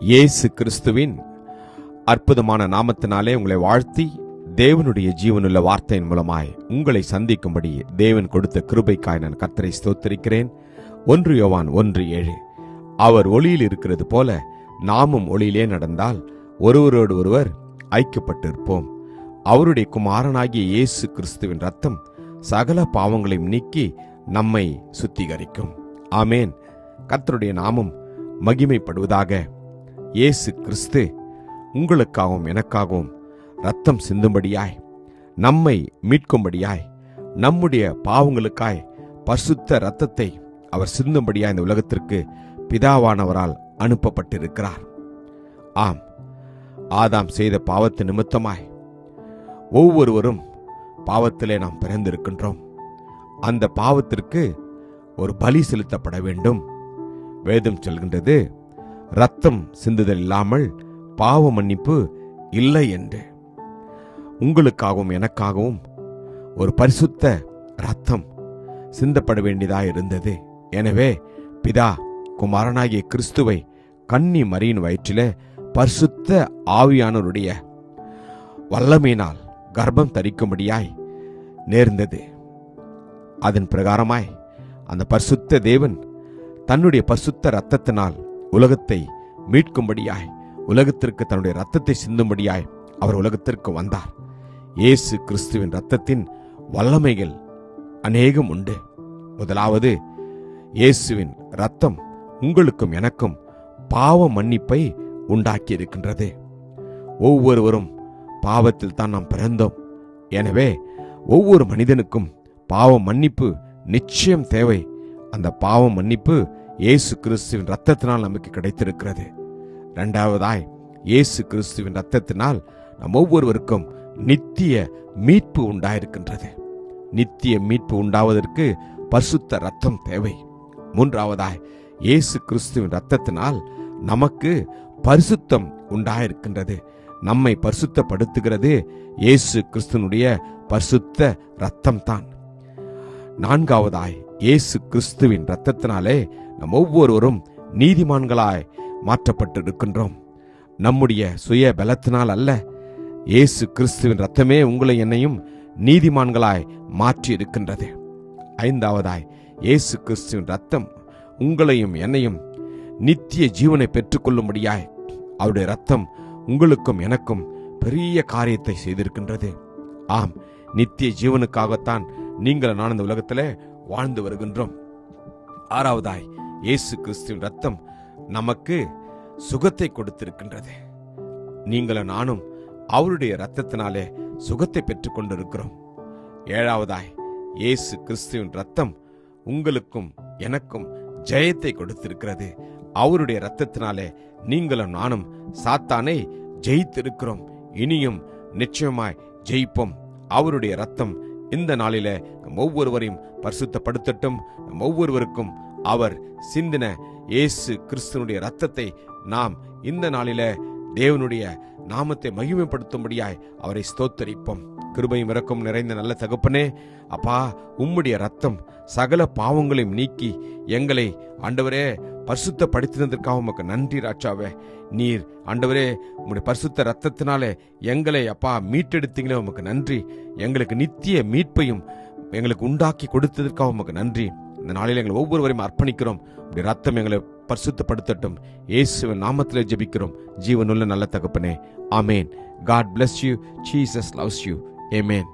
இயேசு கிறிஸ்துவின் அற்புதமான நாமத்தினாலே உங்களை வாழ்த்தி, தேவனுடைய ஜீவனுள்ள வார்த்தையின் மூலமாய் உங்களை சந்திக்கும்படி தேவன் கொடுத்த கிருபைக்காய் நான் கர்த்தரை ஸ்தோத்திரிக்கிறேன். 1 யோவான் 1:7 அவர் ஒளியில் இருக்கிறது போல நாமும் ஒளியிலே நடந்தால் ஒருவரோடு ஒருவர் ஐக்கியப்பட்டிருப்போம். அவருடைய குமாரனாகிய இயேசு கிறிஸ்துவின் ரத்தம் சகல பாவங்களையும் நீக்கி நம்மை சுத்திகரிக்கும். ஆமேன். கர்த்தருடைய நாமம் மகிமைப்படுவதாக. இயேசு கிறிஸ்து உங்களுக்காகவும் எனக்காகவும் ரத்தம் சிந்தும்படியாய், நம்மை மீட்கும்படியாய், நம்முடைய பாவங்களுக்காய் பரிசுத்த இரத்தத்தை அவர் சிந்தும்படியாய் இந்த உலகத்திற்கு பிதாவானவரால் அனுப்பப்பட்டிருக்கிறார். ஆம், ஆதாம் செய்த பாவத்து நிமித்தமாய் ஒவ்வொருவரும் பாவத்திலே நாம் பிறந்திருக்கின்றோம். அந்த பாவத்திற்கு ஒரு பலி செலுத்தப்பட வேண்டும். வேதம் சொல்கின்றது, ரத்தம் சிந்துதல் இல்லாமல் பாவ மன்னிப்பு இல்லை என்று. உங்களுக்காகவும் எனக்காகவும் ஒரு பரிசுத்த ரத்தம் சிந்தப்பட வேண்டியதாய் இருந்தது. எனவே பிதா குமாரனாகிய கிறிஸ்துவை கன்னி மரியின் வயிற்றிலே பரிசுத்த ஆவியானவருடைய வல்லமையினால் கர்ப்பம் தரிக்கும்படியாய் நேர்ந்தது. அதன் பிரகாரமாய் அந்த பரிசுத்த தேவன் தன்னுடைய பரிசுத்த இரத்தத்தினால் உலகத்தை மீட்கும்படியாய், உலகத்திற்கு தன்னுடைய இரத்தத்தை சிந்தும்படியாய் அவர் உலகத்திற்கு வந்தார். இயேசு கிறிஸ்துவின் இரத்தத்தின் வல்லமைகள் அநேகம் உண்டு. முதலாவது, இயேசுவின் இரத்தம் உங்களுக்கும் எனக்கும் பாவ மன்னிப்பை உண்டாக்கி இருக்கின்றது. ஒவ்வொருவரும் பாவத்தில் தான் நாம் பிறந்தோம். எனவே ஒவ்வொரு மனிதனுக்கும் பாவ மன்னிப்பு நிச்சயம் தேவை. அந்த பாவ மன்னிப்பு இயேசு கிறிஸ்துவின் இரத்தத்தினால் நமக்கு கிடைத்திருக்கிறது. இரண்டாவதாய், இயேசு கிறிஸ்துவின் இரத்தத்தினால் நம் ஒவ்வொருவருக்கும் நித்திய மீட்பு உண்டாயிருக்கின்றது. நித்திய மீட்பு உண்டாவதற்கு பரிசுத்த இரத்தம் தேவை. மூன்றாவதாய், இயேசு கிறிஸ்துவின் இரத்தத்தினால் நமக்கு பரிசுத்தம் உண்டாயிருக்கின்றது. நம்மை பரிசுத்தப்படுத்துகிறது இயேசு கிறிஸ்துனுடைய பரிசுத்த இரத்தம் தான். நான்காவதாய், இயேசு கிறிஸ்துவின் இரத்தத்தினாலே நம் ஒவ்வொருவரும் நீதிமான்களாய் மாற்றப்பட்டிருக்கின்றோம். நம்முடைய சுய பலத்தினால் அல்ல, இயேசு கிறிஸ்துவின் இரத்தமே உங்களை என்னையும் நீதிமான்களாய் மாற்றி இருக்கின்றது. ஐந்தாவதாய், இயேசு கிறிஸ்துவின் இரத்தம் உங்களையும் என்னையும் நித்திய ஜீவனை பெற்றுக்கொள்ளும்படியாய் அவருடைய இரத்தம் உங்களுக்கும் எனக்கும் பெரிய காரியத்தை செய்திருக்கின்றது. ஆம், நித்திய ஜீவனுக்காகத்தான் நீங்கள் நான் இந்த உலகத்திலே வாழ்ந்து வருகின்றோம். ஆறாவதாய், இயேசு கிறிஸ்துவின் இரத்தம் நமக்கு சுகத்தை கொடுத்திருக்கின்றது. நீங்களும் நானும் அவருடைய இரத்தத்தினாலே சுகத்தை பெற்றுக் கொண்டிருக்கிறோம். ஏழாவதாய், இயேசு கிறிஸ்துவின் இரத்தம் உங்களுக்கும் எனக்கும் ஜெயத்தை கொடுத்திருக்கிறது. அவருடைய இரத்தத்தினாலே நீங்களும் நானும் சாத்தானை ஜெயித்திருக்கிறோம். இனியும் நிச்சயமாய் ஜெயிப்போம். அவருடைய இரத்தம் இந்த நாளிலே நம் ஒவ்வொருவரையும் பரிசுத்தப்படுத்தட்டும். நம் ஒவ்வொருவருக்கும் அவர் சிந்தின இயேசு கிறிஸ்துனுடைய இரத்தத்தை நாம் இந்த நாளிலே தேவனுடைய நாமத்தை மகிமைப்படுத்தும்படியாய் அவரை ஸ்தோத்தரிப்போம். கிருபையும் இரக்கம் நிறைந்த நல்ல தகப்பனே, அப்பா, உம்முடைய இரத்தம் சகல பாவங்களையும் நீக்கி எங்களை ஆண்டவரே பரிசுத்தப்படுத்தினதற்காக உமக்கு நன்றி ராஜாவே. நீர் ஆண்டவரே உம்முடைய பரிசுத்த இரத்தத்தினாலே எங்களை அப்பா மீட்டெடுத்தீங்களே, உமக்கு நன்றி. எங்களுக்கு நித்திய மீட்பையும் எங்களுக்கு உண்டாக்கி கொடுத்ததற்காக உமக்கு நன்றி. இந்த நாளில் எங்களை ஒவ்வொருவரையும் அர்ப்பணிக்கிறோம். உடைய ரத்தம் எங்களை பரிசுத்தப்படுத்தட்டும். இயேசுவின் நாமத்திலே ஜெபிக்கிறோம் ஜீவனுள்ள நல்ல தகப்பனே. ஆமேன். God bless you. Jesus loves you. Amen.